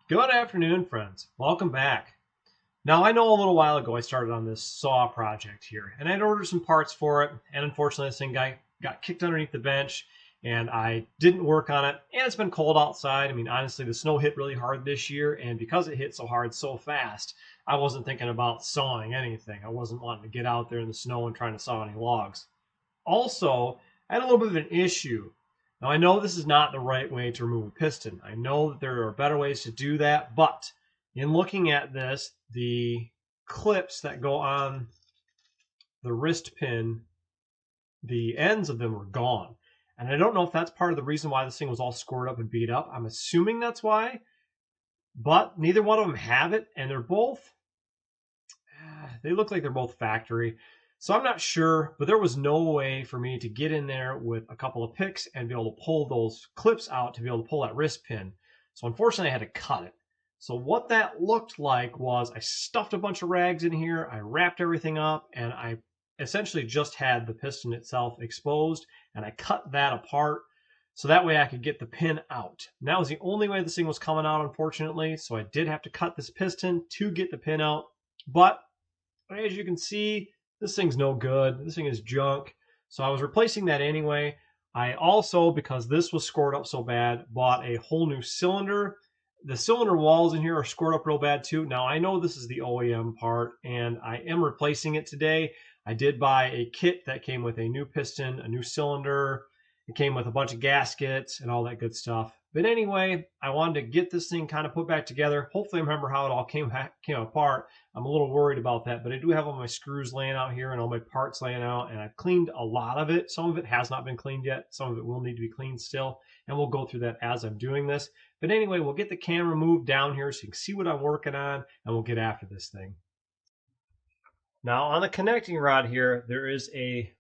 Good afternoon, friends. Welcome back. Now, I know a little while ago I started on this saw project here, and I'd ordered some parts for it, and unfortunately this thing got kicked underneath the bench, and I didn't work on it, and it's been cold outside. I mean, honestly, the snow hit really hard this year, and because it hit so hard so fast, I wasn't thinking about sawing anything. I wasn't wanting to get out there in the snow and trying to saw any logs. Also, I had a little bit of an issue. Now, I know this is not the right way to remove a piston. I know that there are better ways to do that, but in looking at this, the clips that go on the wrist pin, the ends of them were gone. And I don't know if that's part of the reason why this thing was all scored up and beat up. I'm assuming that's why, but neither one of them have it, and they look like they're both factory. So I'm not sure, but there was no way for me to get in there with a couple of picks and be able to pull those clips out to be able to pull that wrist pin. So unfortunately, I had to cut it. So what that looked like was I stuffed a bunch of rags in here, I wrapped everything up, and I essentially just had the piston itself exposed, and I cut that apart so that way I could get the pin out. And that was the only way this thing was coming out, unfortunately. So I did have to cut this piston to get the pin out. But as you can see, this thing's no good. This thing is junk. So I was replacing that anyway. I also, because this was scored up so bad, bought a whole new cylinder. The cylinder walls in here are scored up real bad too. Now I know this is the OEM part and I am replacing it today. I did buy a kit that came with a new piston, a new cylinder. It came with a bunch of gaskets and all that good stuff. But anyway, I wanted to get this thing kind of put back together. Hopefully I remember how it all came apart. I'm a little worried about that, but I do have all my screws laying out here and all my parts laying out, and I've cleaned a lot of it. Some of it has not been cleaned yet. Some of it will need to be cleaned still, and we'll go through that as I'm doing this. But anyway, we'll get the camera moved down here so you can see what I'm working on, and we'll get after this thing. Now on the connecting rod here, there is a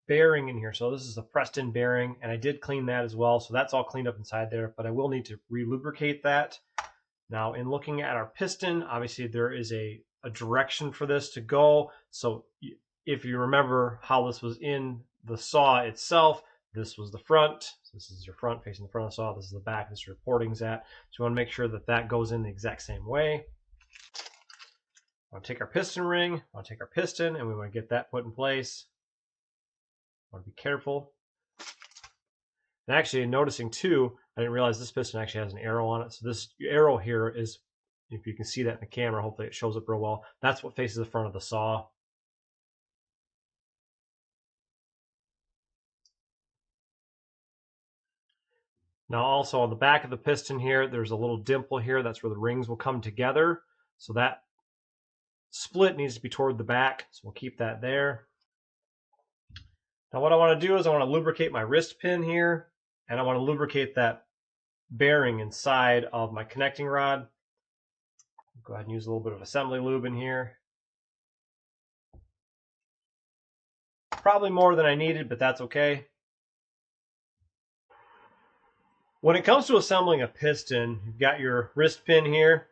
bearing in here. So this is the Preston bearing, and I did clean that as well. So that's all cleaned up inside there, but I will need to re-lubricate that. Now, in looking at our piston, obviously there is a direction for this to go. So if you remember how this was in the saw itself, this was the front. So this is your front facing the front of the saw. This is the back. This is where porting's at. So you want to make sure that that goes in the exact same way. I want to take our piston ring. I want to take our piston, and we want to get that put in place. I want to be careful. And actually, noticing too, I didn't realize this piston actually has an arrow on it. So this arrow here is, if you can see that in the camera, hopefully it shows up real well. That's what faces the front of the saw. Now also on the back of the piston here, there's a little dimple here. That's where the rings will come together. So that split needs to be toward the back. So we'll keep that there. Now what I want to do is I want to lubricate my wrist pin here, and I want to lubricate that bearing inside of my connecting rod. Go ahead and use a little bit of assembly lube in here. Probably more than I needed, but that's okay. When it comes to assembling a piston, you've got your wrist pin here,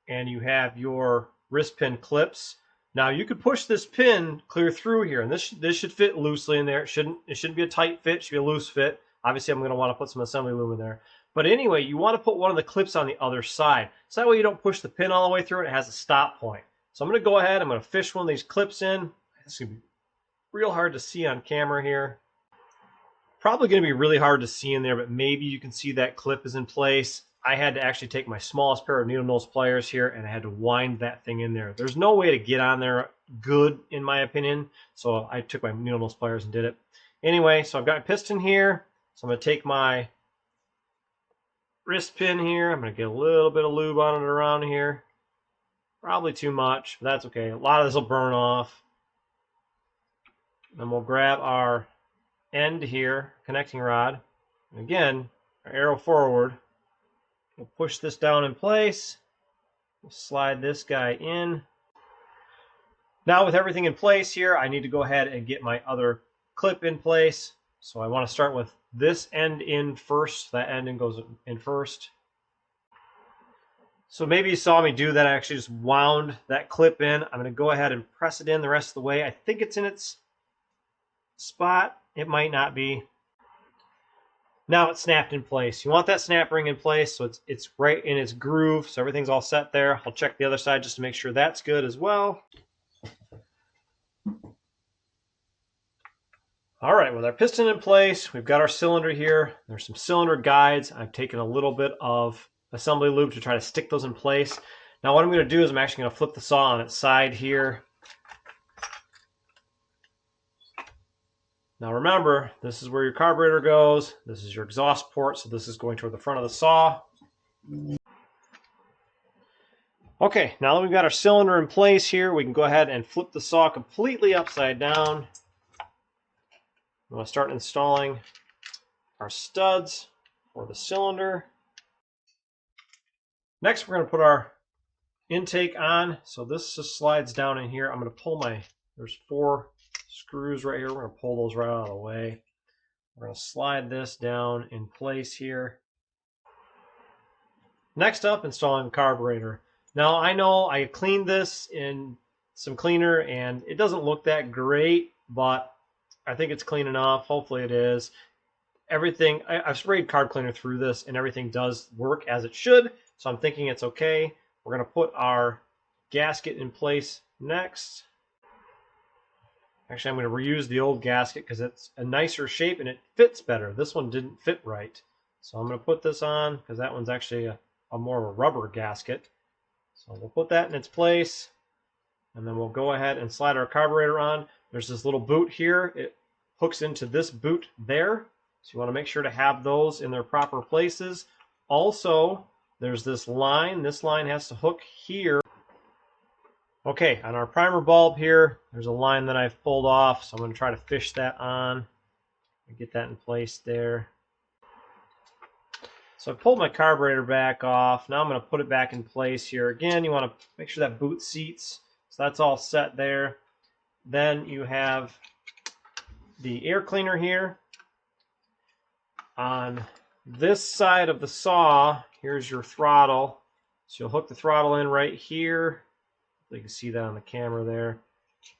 and you have your wrist pin clips. Now you could push this pin clear through here, and this should fit loosely in there. It shouldn't be a tight fit, it should be a loose fit. Obviously, I'm going to want to put some assembly lube in there. But anyway, you want to put one of the clips on the other side. So that way you don't push the pin all the way through and it has a stop point. So I'm going to go ahead, I'm going to fish one of these clips in. It's going to be real hard to see on camera here. Probably going to be really hard to see in there, but maybe you can see that clip is in place. I had to actually take my smallest pair of needle nose pliers here and I had to wind that thing in there. There's no way to get on there good, in my opinion, so I took my needle nose pliers and did it. Anyway, so I've got a piston here, so I'm going to take my wrist pin here. I'm going to get a little bit of lube on it around here. Probably too much, but that's okay. A lot of this will burn off. Then we'll grab our end here, connecting rod. And again, our arrow forward. We'll push this down in place. We'll slide this guy in. Now with everything in place here, I need to go ahead and get my other clip in place. So I want to start with this end in first. That end in goes in first. So maybe you saw me do that. I actually just wound that clip in. I'm going to go ahead and press it in the rest of the way. I think it's in its spot. It might not be. Now it's snapped in place. You want that snap ring in place so it's right in its groove, so everything's all set there. I'll check the other side just to make sure that's good as well. All right, with our piston in place, we've got our cylinder here. There's some cylinder guides. I've taken a little bit of assembly lube to try to stick those in place. Now what I'm going to do is I'm actually going to flip the saw on its side here. Now remember, this is where your carburetor goes. This is your exhaust port, so this is going toward the front of the saw. Okay, now that we've got our cylinder in place here, we can go ahead and flip the saw completely upside down. I'm going to start installing our studs for the cylinder. Next, we're going to put our intake on. So this just slides down in here. I'm going to pull there's 4 screws right here. We're going to pull those right out of the way. We're going to slide this down in place here. Next up, installing the carburetor. Now I know I cleaned this in some cleaner and it doesn't look that great, but I think it's clean enough. Hopefully it is. Everything, I've sprayed carb cleaner through this and everything does work as it should. So I'm thinking it's okay. We're going to put our gasket in place next. Actually, I'm going to reuse the old gasket because it's a nicer shape and it fits better. This one didn't fit right. So I'm going to put this on because that one's actually a more of a rubber gasket. So we'll put that in its place. And then we'll go ahead and slide our carburetor on. There's this little boot here. It hooks into this boot there. So you want to make sure to have those in their proper places. Also, there's this line. This line has to hook here. Okay, on our primer bulb here, there's a line that I've pulled off. So I'm going to try to fish that on and get that in place there. So I pulled my carburetor back off. Now I'm going to put it back in place here. Again, you want to make sure that boot seats. So that's all set there. Then you have the air cleaner here. On this side of the saw, here's your throttle. So you'll hook the throttle in right here. You can see that on the camera there.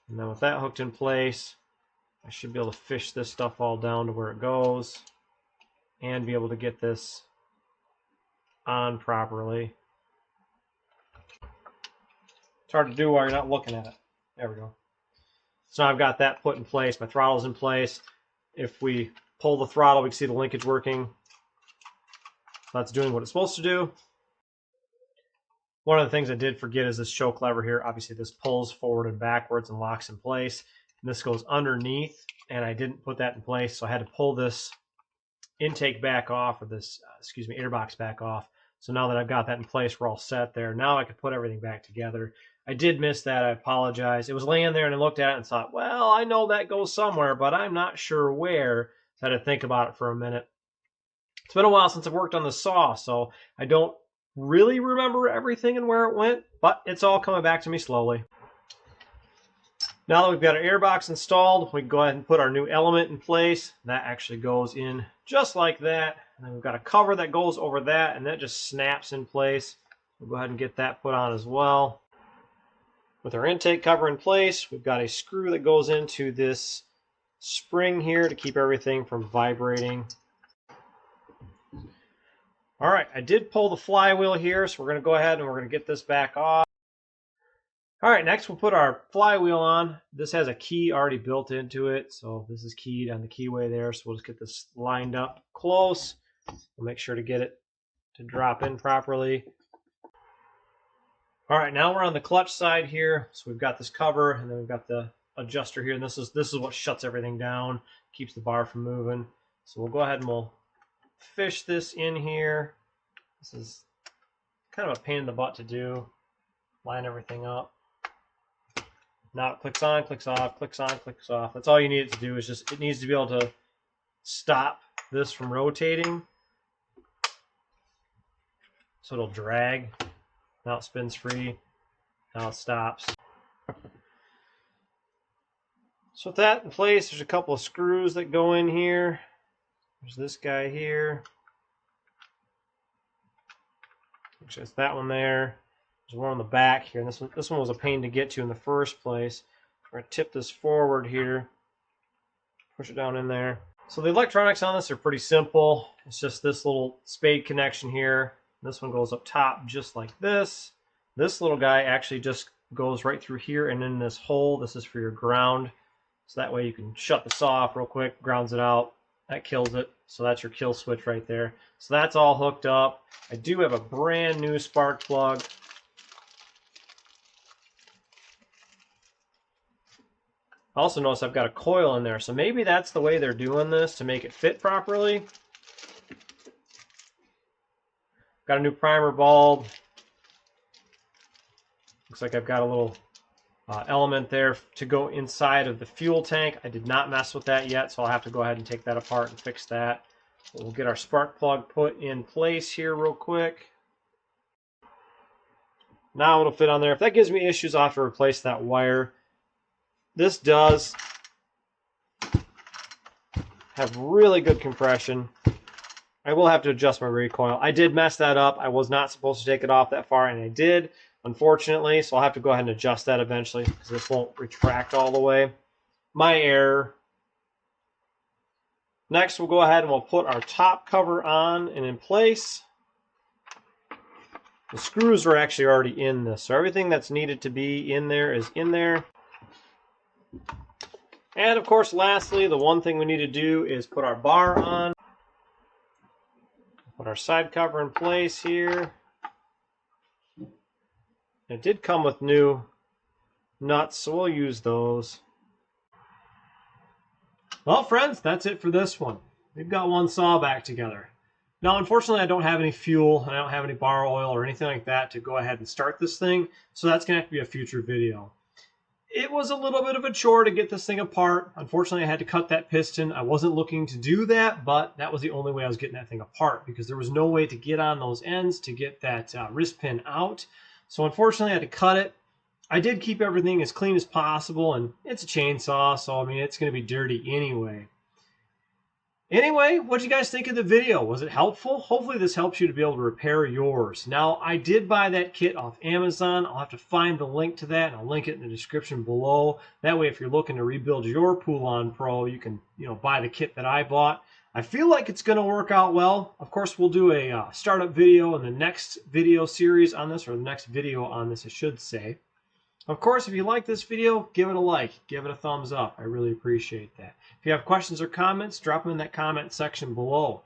And then with that hooked in place, I should be able to fish this stuff all down to where it goes and be able to get this on properly. It's hard to do while you're not looking at it. There we go. So now I've got that put in place. My throttle's in place. If we pull the throttle, we can see the linkage working. That's doing what it's supposed to do. One of the things I did forget is this choke lever here. Obviously this pulls forward and backwards and locks in place. And this goes underneath, and I didn't put that in place, so I had to pull this intake back off, or this, airbox back off. So now that I've got that in place, we're all set there. Now I can put everything back together. I did miss that. I apologize. It was laying there and I looked at it and thought, well, I know that goes somewhere, but I'm not sure where. So I had to think about it for a minute. It's been a while since I've worked on the saw, so I don't really remember everything and where it went, but it's all coming back to me slowly. Now that we've got our airbox installed, we can go ahead and put our new element in place. That actually goes in just like that. And then we've got a cover that goes over that, and that just snaps in place. We'll go ahead and get that put on as well. With our intake cover in place, we've got a screw that goes into this spring here to keep everything from vibrating. All right, I did pull the flywheel here, so we're going to go ahead and we're going to get this back off. All right, next we'll put our flywheel on. This has a key already built into it, so this is keyed on the keyway there. So we'll just get this lined up close. We'll make sure to get it to drop in properly. All right, now we're on the clutch side here. So we've got this cover, and then we've got the adjuster here, and this is what shuts everything down, keeps the bar from moving. So we'll go ahead and we'll fish this in here. This is kind of a pain in the butt to do. Line everything up. Now it clicks on, clicks off, clicks on, clicks off. That's all you need it to do, is just, it needs to be able to stop this from rotating. So it'll drag. Now it spins free. Now it stops. So with that in place, there's a couple of screws that go in here. There's this guy here. Actually, it's that one there. There's one on the back here, and this one was a pain to get to in the first place. We're going to tip this forward here, push it down in there. So the electronics on this are pretty simple. It's just this little spade connection here. This one goes up top just like this. This little guy actually just goes right through here and in this hole. This is for your ground. So that way you can shut this off real quick, grounds it out. That kills it. So that's your kill switch right there. So that's all hooked up. I do have a brand new spark plug. Also notice I've got a coil in there, so maybe that's the way they're doing this to make it fit properly. Got a new primer bulb. Looks like I've got a little element there to go inside of the fuel tank. I did not mess with that yet, so I'll have to go ahead and take that apart and fix that. We'll get our spark plug put in place here real quick. Now it'll fit on there. If that gives me issues, I'll have to replace that wire. This does have really good compression. I will have to adjust my recoil. I did mess that up. I was not supposed to take it off that far, and I did, unfortunately. So I'll have to go ahead and adjust that eventually because this won't retract all the way. My error. Next, we'll go ahead and we'll put our top cover on and in place. The screws are actually already in this, so everything that's needed to be in there is in there. And of course, lastly, the one thing we need to do is put our bar on. Put our side cover in place here. It did come with new nuts, so we'll use those. Well, friends, that's it for this one. We've got one saw back together. Now, unfortunately, I don't have any fuel, and I don't have any bar oil or anything like that to go ahead and start this thing, so that's going to have to be a future video. It was a little bit of a chore to get this thing apart. Unfortunately, I had to cut that piston. I wasn't looking to do that, but that was the only way I was getting that thing apart because there was no way to get on those ends to get that wrist pin out. So unfortunately, I had to cut it. I did keep everything as clean as possible, and it's a chainsaw, so I mean, it's going to be dirty anyway. Anyway, what did you guys think of the video? Was it helpful? Hopefully this helps you to be able to repair yours. Now, I did buy that kit off Amazon. I'll have to find the link to that, and I'll link it in the description below. That way, if you're looking to rebuild your Poulan Pro, you can buy the kit that I bought. I feel like it's going to work out well. Of course, we'll do a startup video in the next video series on this, or the next video on this, I should say. Of course, if you like this video, give it a like, give it a thumbs up. I really appreciate that. If you have questions or comments, drop them in that comment section below.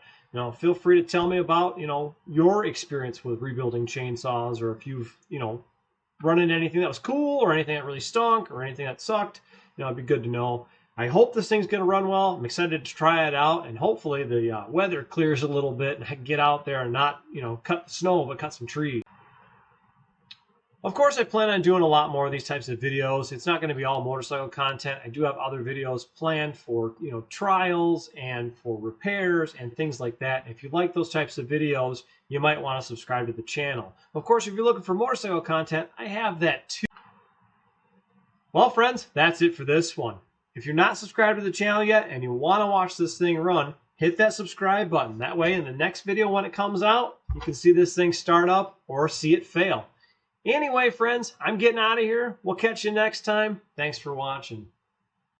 Feel free to tell me about, your experience with rebuilding chainsaws, or if you've, run into anything that was cool, or anything that really stunk, or anything that sucked. It'd be good to know. I hope this thing's going to run well. I'm excited to try it out, and hopefully the weather clears a little bit and I can get out there and not, cut the snow, but cut some trees. Of course, I plan on doing a lot more of these types of videos. It's not going to be all motorcycle content. I do have other videos planned for, trials and for repairs and things like that. If you like those types of videos, you might want to subscribe to the channel. Of course, if you're looking for motorcycle content, I have that too. Well, friends, that's it for this one. If you're not subscribed to the channel yet and you want to watch this thing run, hit that subscribe button. That way, in the next video when it comes out, you can see this thing start up or see it fail. Anyway, friends, I'm getting out of here. We'll catch you next time. Thanks for watching.